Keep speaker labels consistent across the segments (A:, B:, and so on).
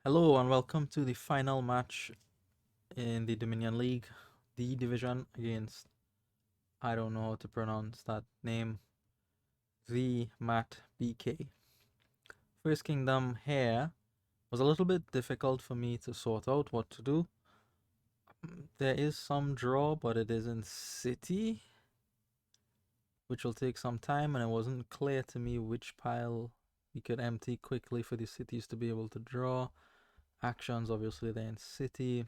A: Hello and welcome to the final match in the Dominion League, the division against, I don't know how to pronounce that name, thematbk. First Kingdom here was a little bit difficult for me to sort out what to do. There is some draw, but it is in City, which will take some time, and it wasn't clear to me which pile we could empty quickly for the cities to be able to draw. Actions, obviously, they're in City.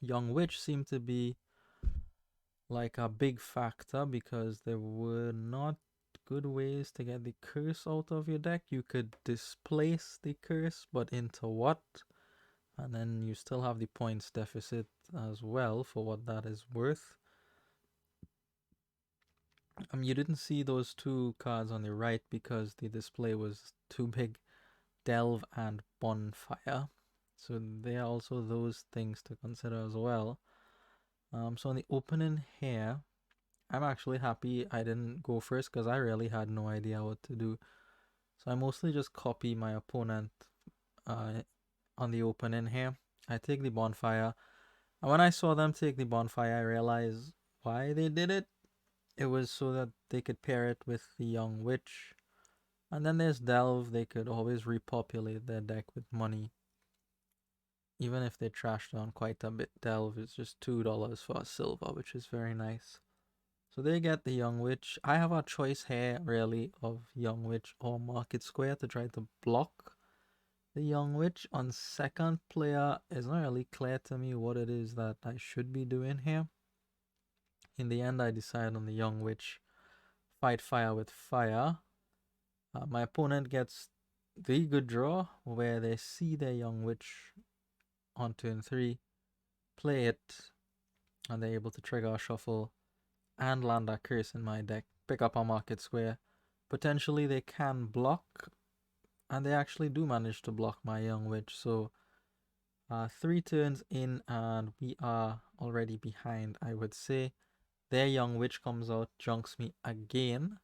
A: Young Witch seemed to be like a big factor because there were not good ways to get the curse out of your deck. You could displace the curse, but into what? And then you still have the points deficit as well for what that is worth. You didn't see those two cards on the right because the display was too big. Delve and Bonfire. So there are also those things to consider as well. So in the opening here, I'm actually happy I didn't go first because I really had no idea what to do. So I mostly just copy my opponent uh, on the opening here. I take the Bonfire. And when I saw them take the Bonfire, I realized why they did it. It was so that they could pair it with the Young Witch. And then there's Delve. They could always repopulate their deck with money. Even if they trashed on quite a bit, Delve is just $2 for a silver, which is very nice. So they get the Young Witch. I have a choice here, really, of Young Witch or Market Square to try to block the Young Witch. On second player, it's not really clear to me what it is that I should be doing here. In the end, I decide on the Young Witch. Fight fire with fire. My opponent gets the good draw where they see their Young Witch on turn 3, play it, and they're able to trigger a shuffle and land a curse in my deck. Pick up a Market Square. Potentially they can block, and they actually do manage to block my Young Witch. So 3 turns in and we are already behind, I would say. Their Young Witch comes out, junks me again.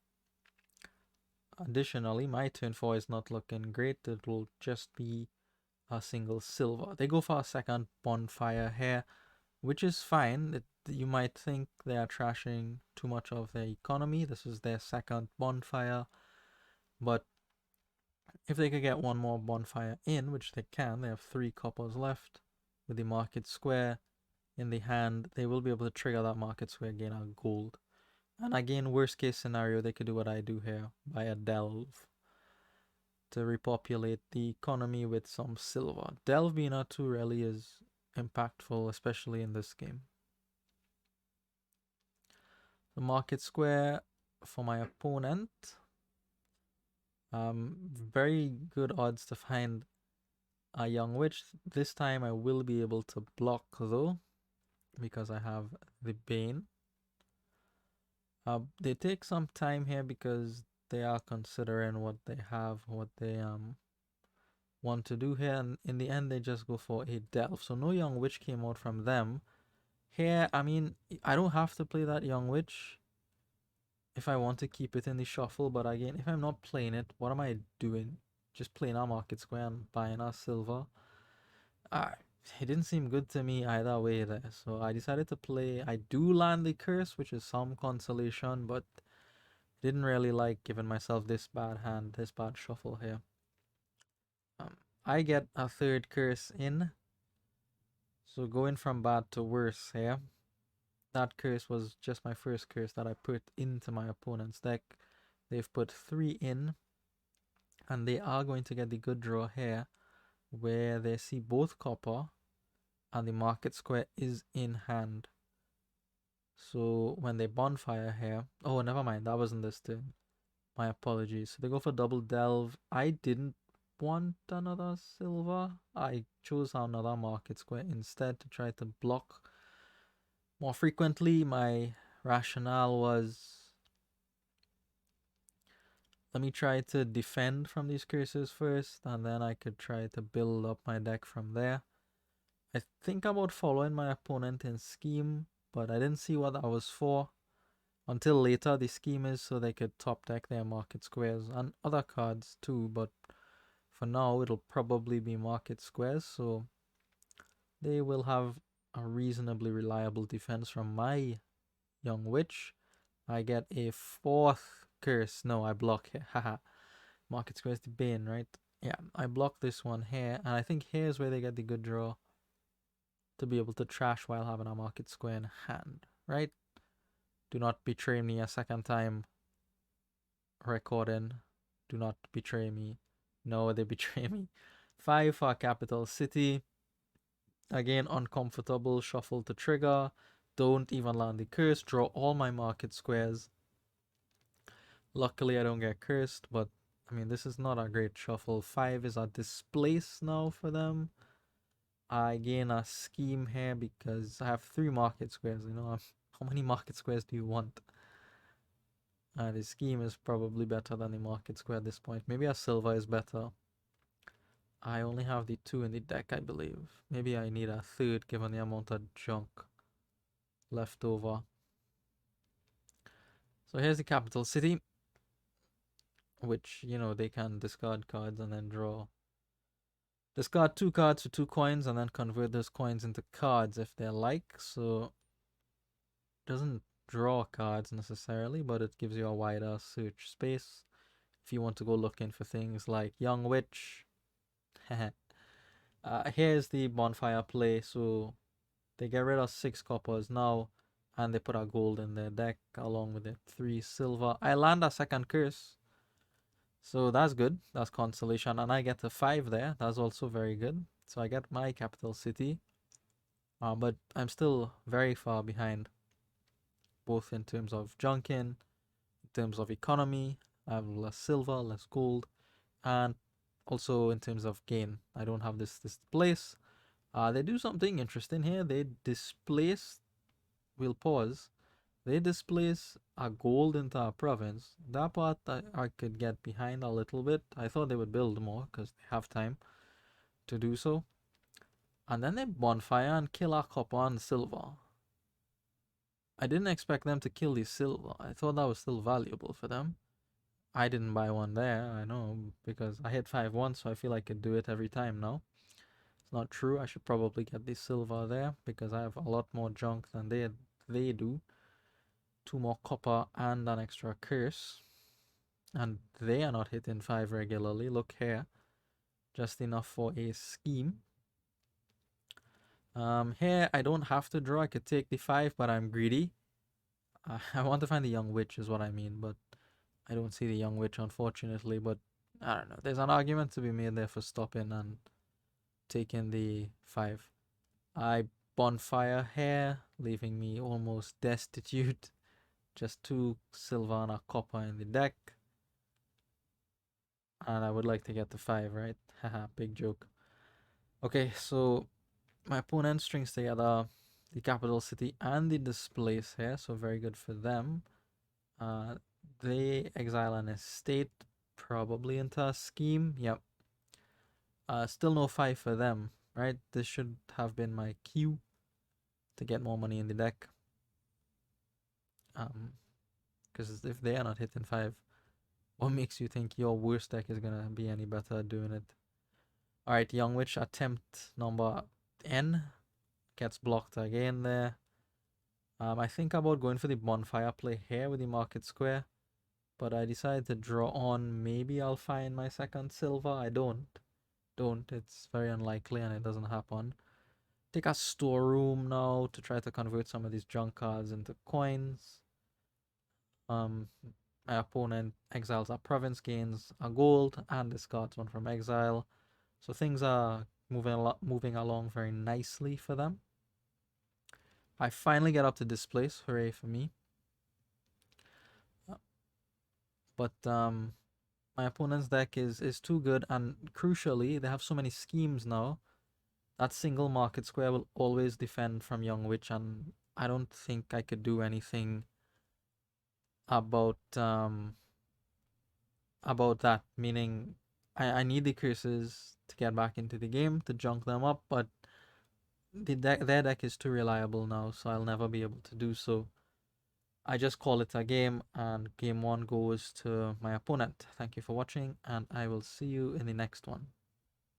A: Additionally, my turn 4 is not looking great. It will just be a single silver. They go for a second Bonfire here, which is fine. You might think they are trashing too much of their economy. This is their second Bonfire. But if they could get one more Bonfire in, which they can, they have 3 coppers left with the Market Square in the hand, they will be able to trigger that Market Square, gain a gold. And again, worst case scenario, they could do what I do here, buy a Delve to repopulate the economy with some silver. Delve being a 2 really is impactful, especially in this game. The Market Square for my opponent. Very good odds to find a Young Witch. This time I will be able to block though, because I have the Bane. They take some time here because they are considering what they have, what they want to do here, and in the end they just go for a Delve. So no Young Witch came out from them. Here, I mean, I don't have to play that Young Witch if I want to keep it in the shuffle, but again, if I'm not playing it, what am I doing? Just playing our Market Square and buying our silver? It didn't seem good to me either way there, so I decided to play. I do land the curse, which is some consolation, but didn't really like giving myself this bad hand, this bad shuffle here. I get a third curse in, so going from bad to worse here. That curse was just my first curse that I put into my opponent's deck. They've put 3 in, and they are going to get the good draw here, where they see both copper and the Market Square is in hand. So when they Bonfire here, oh, never mind, that wasn't this turn. My apologies. So they go for double Delve. I didn't want another silver. I chose another Market Square instead to try to block more frequently. My rationale was, let me try to defend from these curses first, and then I could try to build up my deck from there. I think about following my opponent in scheme, but I didn't see what that was for until later. The scheme is so they could top deck their Market Squares and other cards too, but for now, it'll probably be market squares, so they will have a reasonably reliable defense from my young witch. I get a fourth curse. No, I block here. Haha. Market squares the bane, right? Yeah, I block this one here, and I think here's where they get the good draw to be able to trash while having a market square in hand, right? Do not betray me a second time recording. Do not betray me. No, they betray me. 5 for capital city. Again, uncomfortable. Shuffle to trigger. Don't even land the curse. Draw all my market squares. Luckily, I don't get cursed, but I mean, this is not a great shuffle. 5 is a displace now for them. I gain a scheme here because I have 3 market squares. You know, how many market squares do you want? The scheme is probably better than the market square at this point. Maybe a silver is better. I only have the 2 in the deck, I believe. Maybe I need a third given the amount of junk left over. So here's the capital city, which, you know, they can discard cards and then draw. Discard 2 cards for 2 coins and then convert those coins into cards if they like. So it doesn't draw cards necessarily, but it gives you a wider search space if you want to go looking for things like Young Witch. Here's the bonfire play. So they get rid of 6 coppers now, and they put a gold in their deck along with the 3 silver. I land a second curse, so that's good. That's consolation, and I get a 5 there. That's also very good. So I get my capital city, but I'm still very far behind, both in terms of junking, in terms of economy. I have less silver, less gold, and also in terms of gain. I don't have this place. They do something interesting here. They displace. We'll pause. They displace a gold into a province. That part I could get behind a little bit. I thought they would build more because they have time to do so. And then they bonfire and kill a copper and silver. I didn't expect them to kill the silver. I thought that was still valuable for them. I didn't buy one there, I know, because I hit 5 once, so I feel I could do it every time now. It's not true. I should probably get the silver there because I have a lot more junk than they do. 2 more copper and an extra curse. And they are not hitting 5 regularly. Look here. Just enough for a scheme. Here I don't have to draw. I could take the 5, but I'm greedy. I want to find the young witch is what I mean, but I don't see the young witch unfortunately. But I don't know. There's an argument to be made there for stopping and taking the 5. I bonfire here, leaving me almost destitute. Just 2 silver and a copper in the deck. And I would like to get the 5, right? Haha, big joke. Okay, so my opponent strings together the capital city and the displace here, so very good for them. They exile an estate, probably into a scheme. Yep. Still no 5 for them, right? This should have been my cue to get more money in the deck. Because if they are not hitting 5, what makes you think your worst deck is gonna be any better at doing it? Alright, Young Witch attempt number N gets blocked again there. I think about going for the bonfire play here with the market square, but I decided to draw on. Maybe I'll find my second silver. I don't. It's very unlikely and it doesn't happen. Take a storeroom now to try to convert some of these junk cards into coins. My opponent exiles a province, gains a gold, and discards one from exile. So things are moving along very nicely for them. I finally get up to displace. Hooray for me. But my opponent's deck is too good, and crucially, they have so many schemes now. That single market square will always defend from Young Witch, and I don't think I could do anything about that. Meaning, I need the curses to get back into the game to junk them up, but their deck is too reliable now, so I'll never be able to do so. I just call it a game, and game one goes to my opponent. Thank you for watching, and I will see you in the next one.